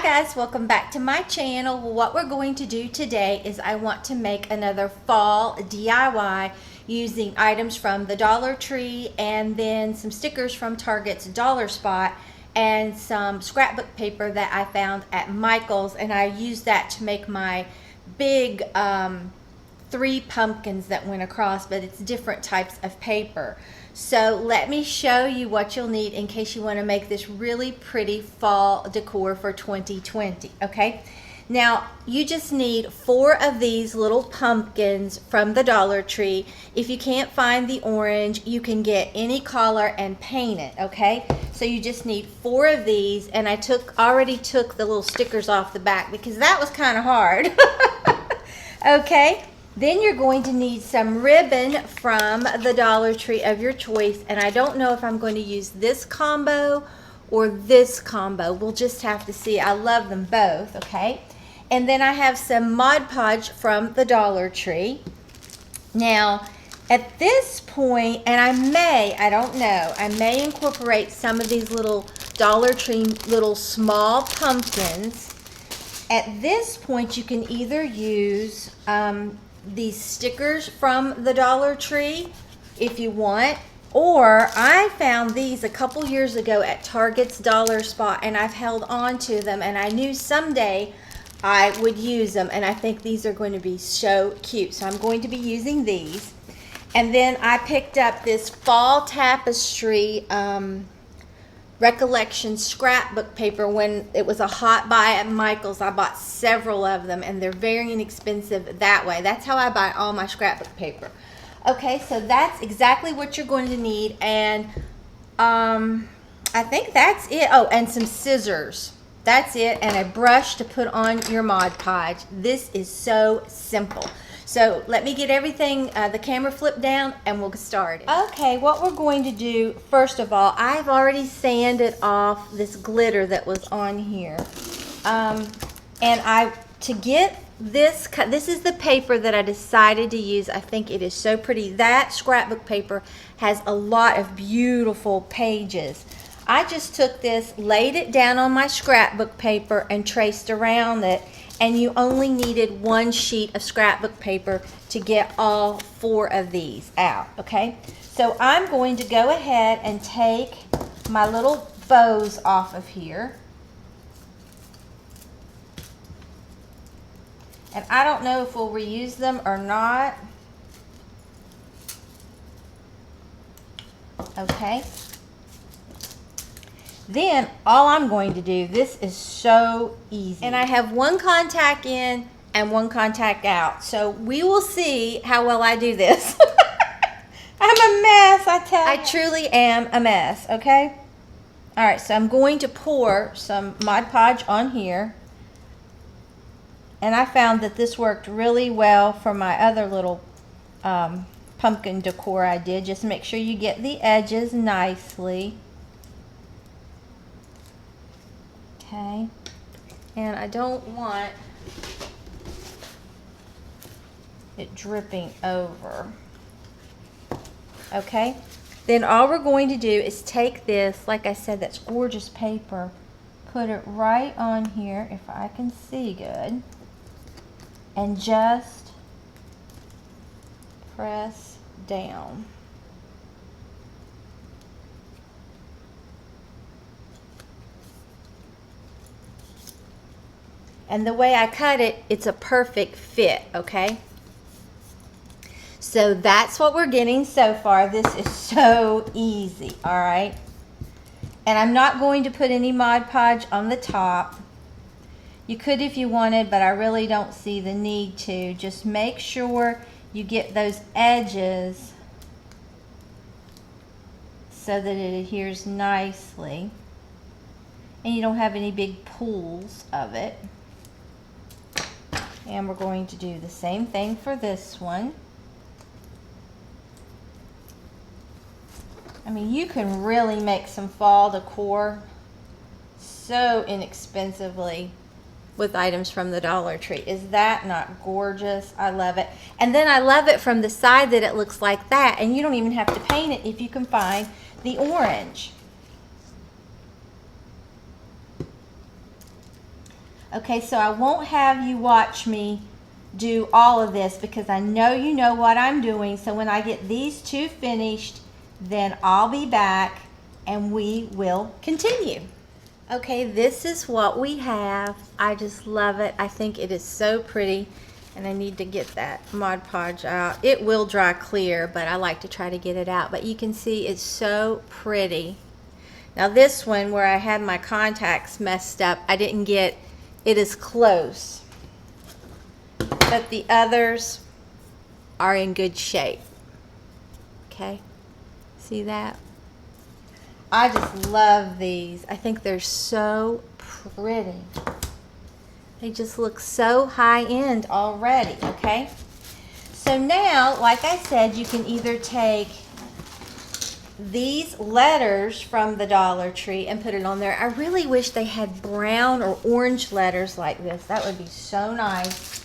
guys, welcome back to my channel. What we're going to do today is I want to make another fall DIY using items from the Dollar Tree and then some stickers from Target's Dollar Spot and some scrapbook paper that I found at Michael's, and I used that to make my big 3 pumpkins that went across, but it's different types of paper. So let me show you what you'll need in case you want to make this really pretty fall decor for 2020. Okay, now you just need 4 of these little pumpkins from the Dollar Tree. If you can't find the orange, you can get any color and paint it. Okay, so you just need 4 of these, and I already took the little stickers off the back because that was kind of hard. Okay, then you're going to need some ribbon from the Dollar Tree of your choice, and I don't know if I'm going to use this combo or this combo. We'll just have to see. I love them both. Okay, and then I have some Mod Podge from the Dollar Tree. Now at this point, and I don't know, I may incorporate some of these little Dollar Tree little small pumpkins. At this point you can either use these stickers from the Dollar Tree if you want, or I found these a couple years ago at Target's Dollar Spot, and I've held on to them, and I knew someday I would use them, and I think these are going to be so cute, so I'm going to be using these. And then I picked up this fall tapestry recollection scrapbook paper when it was a hot buy at Michael's. I bought several of them, and they're very inexpensive that way. That's how I buy all my scrapbook paper. Okay, so that's exactly what you're going to need, and I think that's it. Oh, and some scissors. That's it, and a brush to put on your Mod Podge. This is so simple. So let me get everything, the camera flipped down, and we'll get started. Okay, what we're going to do, first of all, I've already sanded off this glitter that was on here. To get this, this is the paper that I decided to use. I think it is so pretty. That scrapbook paper has a lot of beautiful pages. I just took this, laid it down on my scrapbook paper, and traced around it. And you only needed 1 sheet of scrapbook paper to get all 4 of these out. Okay, so I'm going to go ahead and take my little bows off of here. And I don't know if we'll reuse them or not. Okay. Then all I'm going to do, this is so easy, and I have 1 contact in and 1 contact out, so we will see how well I do this. I'm a mess, I tell you. I truly am a mess. Okay, all right, so I'm going to pour some Mod Podge on here, and I found that this worked really well for my other little pumpkin decor I did. Just make sure you get the edges nicely. Okay, and I don't want it dripping over. Okay, then all we're going to do is take this, like I said, that's gorgeous paper, put it right on here if I can see good, and just press down. And the way I cut it, it's a perfect fit. Okay, so that's what we're getting so far. This is so easy. All right, and I'm not going to put any Mod Podge on the top. You could if you wanted, but I really don't see the need to. Just make sure you get those edges so that it adheres nicely and you don't have any big pools of it. And we're going to do the same thing for this one. I mean, you can really make some fall decor so inexpensively with items from the Dollar Tree. Is that not gorgeous? I love it. And then I love it from the side that it looks like that, and you don't even have to paint it if you can find the orange. Okay, so I won't have you watch me do all of this because I know you know what I'm doing. So when I get these two finished, then I'll be back and we will continue. Okay, this is what we have. I just love it. I think it is so pretty, and I need to get that Mod Podge out. It will dry clear, but I like to try to get it out. But you can see it's so pretty. Now this one, where I had my contacts messed up, I didn't get it as close. But the others are in good shape. Okay, see that? I just love these. I think they're so pretty. They just look so high-end already, okay? So now, like I said, you can either take these letters from the Dollar Tree and put it on there. I really wish they had brown or orange letters like this. That would be so nice.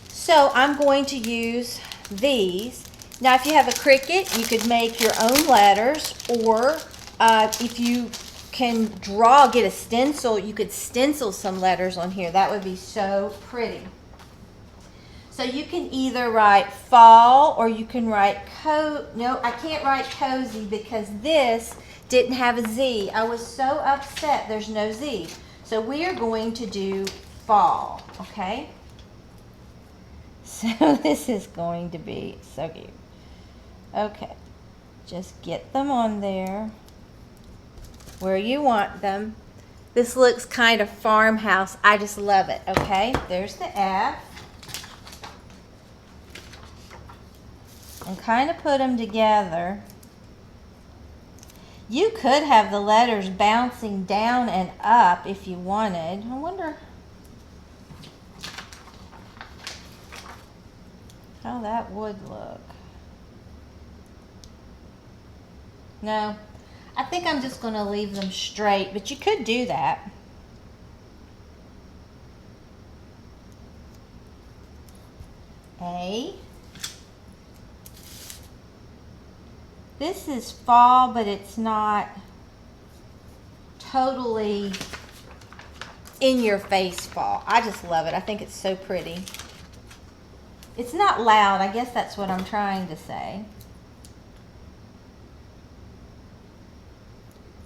So I'm going to use these. Now, if you have a Cricut, you could make your own letters, or if you can get a stencil, you could stencil some letters on here. That would be so pretty. So you can either write fall, or you can write no, I can't write cozy because this didn't have a Z. I was so upset there's no Z. So we are going to do fall, okay? So this is going to be so cute. Okay, just get them on there where you want them. This looks kind of farmhouse. I just love it. Okay, there's the F. And kind of put them together. You could have the letters bouncing down and up if you wanted. I wonder how that would look. No, I think I'm just going to leave them straight, but you could do that. A. This is fall, but it's not totally in your face fall. I just love it. I think it's so pretty. It's not loud. I guess that's what I'm trying to say.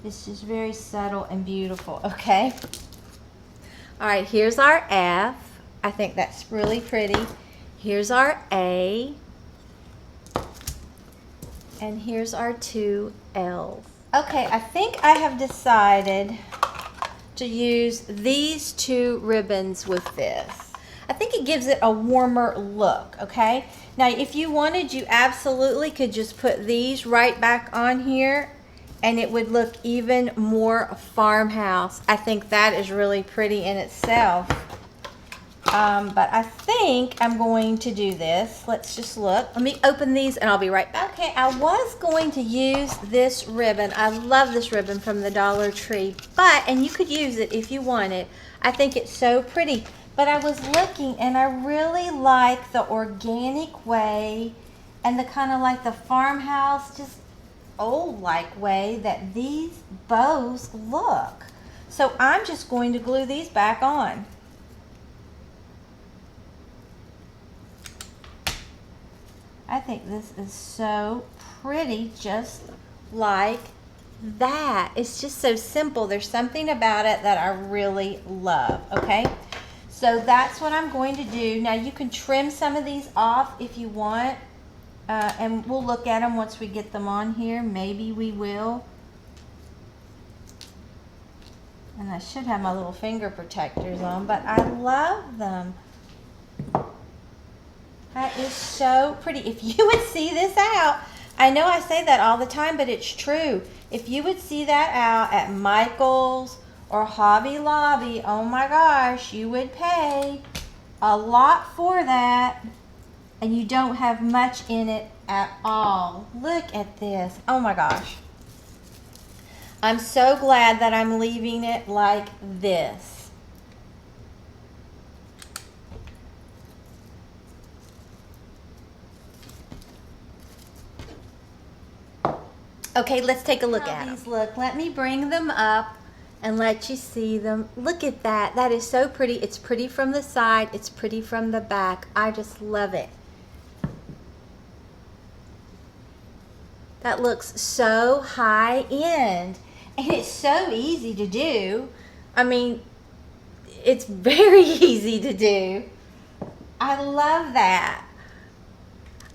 It's just very subtle and beautiful, okay? All right, here's our F. I think that's really pretty. Here's our A. And here's our two L's. Okay, I think I have decided to use these two ribbons with this. I think it gives it a warmer look, okay? Now, if you wanted, you absolutely could just put these right back on here and it would look even more farmhouse. I think that is really pretty in itself. But I think I'm going to do this. Let's just look. Let me open these and I'll be right back. Okay, I was going to use this ribbon. I love this ribbon from the Dollar Tree, and you could use it if you wanted. I think it's so pretty. But I was looking and I really like the organic way and the kind of like the farmhouse, just old-like way that these bows look. So I'm just going to glue these back on. I think this is so pretty, just like that. It's just so simple. There's something about it that I really love, okay? So that's what I'm going to do. Now you can trim some of these off if you want, and we'll look at them once we get them on here. Maybe we will. And I should have my little finger protectors on, but I love them. That is so pretty. If you would see this out, I know I say that all the time, but it's true. If you would see that out at Michael's or Hobby Lobby, oh my gosh, you would pay a lot for that, and you don't have much in it at all. Look at this. Oh my gosh. I'm so glad that I'm leaving it like this. Okay, let's take a look at these. Look, let me bring them up and let you see them. Look at that. That is so pretty. It's pretty from the side. It's pretty from the back. I just love it. That looks so high end. And it's so easy to do. I mean, it's very easy to do. I love that.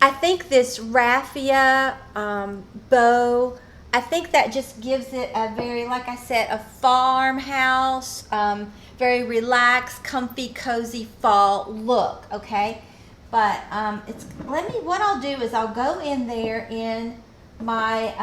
I think this raffia bow, I think that just gives it a very, like I said, a farmhouse, very relaxed, comfy, cozy fall look, okay? But what I'll do is I'll go in there in my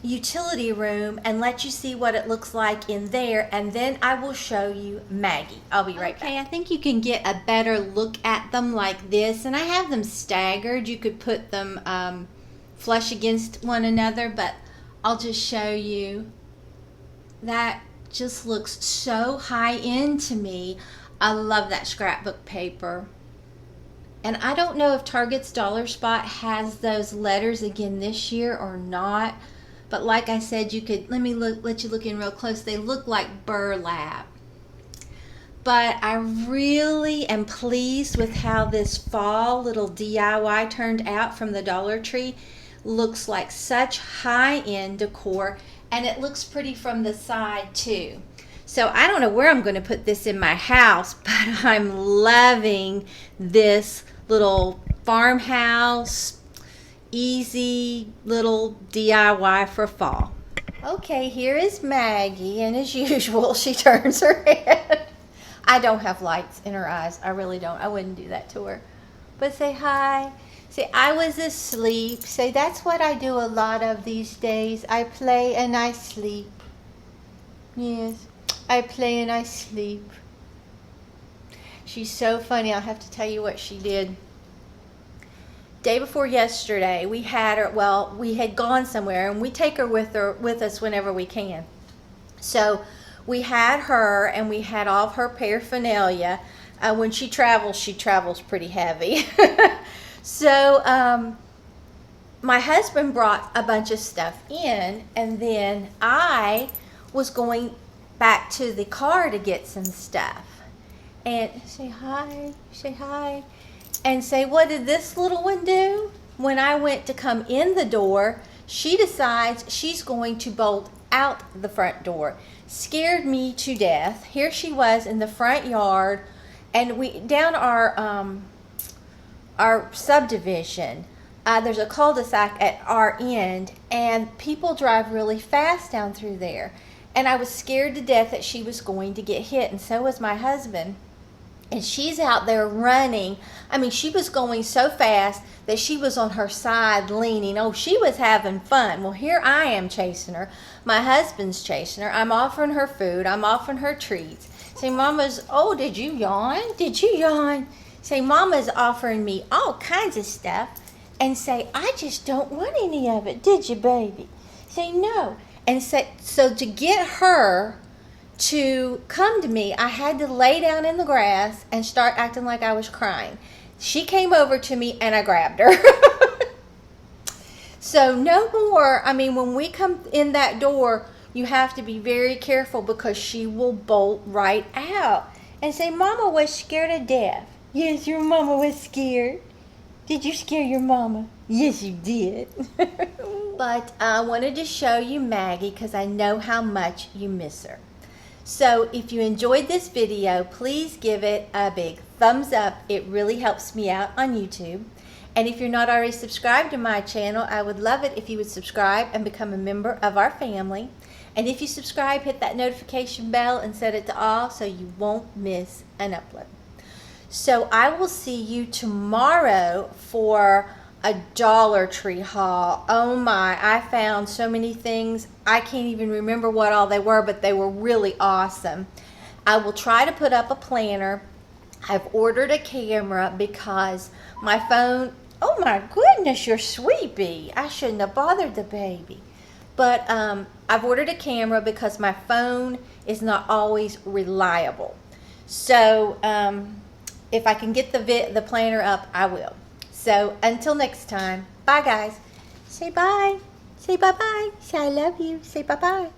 utility room and let you see what it looks like in there, and then I will show you Maggie. I'll be right back. Okay, I think you can get a better look at them like this, and I have them staggered. You could put them flush against one another, but I'll just show you. That just looks so high end to me. I love that scrapbook paper. And I don't know if Target's Dollar Spot has those letters again this year or not. But like I said, you could, let you look in real close. They look like burlap. But I really am pleased with how this fall little DIY turned out from the Dollar Tree. Looks like such high-end decor, and it looks pretty from the side too. So I don't know where I'm going to put this in my house, but I'm loving this little farmhouse, easy little DIY for fall. Okay, here is Maggie, and as usual, she turns her head. I don't have lights in her eyes. I really don't. I wouldn't do that to her. But say hi. Say, I was asleep. Say, that's what I do a lot of these days. I play and I sleep. Yes, I play and I sleep. She's so funny. I'll have to tell you what she did. Day before yesterday, we had her, well, we had gone somewhere, and we take her with us whenever we can. So we had her, and we had all of her paraphernalia. When she travels pretty heavy. So my husband brought a bunch of stuff in, and then I was going back to the car to get some stuff. And say hi, and say, what did this little one do? When I went to come in the door, she decides she's going to bolt out the front door. Scared me to death. Here she was in the front yard, and we down our subdivision. There's a cul-de-sac at our end, and people drive really fast down through there. And I was scared to death that she was going to get hit, and so was my husband. And she's out there running. I mean, she was going so fast that she was on her side leaning. Oh, she was having fun. Well, here I am chasing her. My husband's chasing her. I'm offering her food. I'm offering her treats. Say, Mama's, oh, did you yawn? Did you yawn? Say, Mama's offering me all kinds of stuff. And say, I just don't want any of it. Did you, baby? Say, no. And say, so to get her to come to me, I had to lay down in the grass and start acting like I was crying. She came over to me and I grabbed her. So no more, I mean, when we come in that door, you have to be very careful because she will bolt right out. And say, Mama was scared to death. Yes, your mama was scared. Did you scare your mama? Yes, you did. But I wanted to show you Maggie because I know how much you miss her. So if you enjoyed this video, please give it a big thumbs up. It really helps me out on YouTube. And if you're not already subscribed to my channel, I would love it if you would subscribe and become a member of our family. And if you subscribe, hit that notification bell and set it to all so you won't miss an upload. So I will see you tomorrow for a Dollar Tree haul. Oh my, I found so many things. I can't even remember what all they were, but they were really awesome. I will try to put up a planner. I've ordered a camera because my phone, oh my goodness, you're sweepy. I shouldn't have bothered the baby. But I've ordered a camera because my phone is not always reliable. So if I can get the planner up, I will. So until next time, bye guys. Say bye. Say bye-bye. Say I love you. Say bye-bye.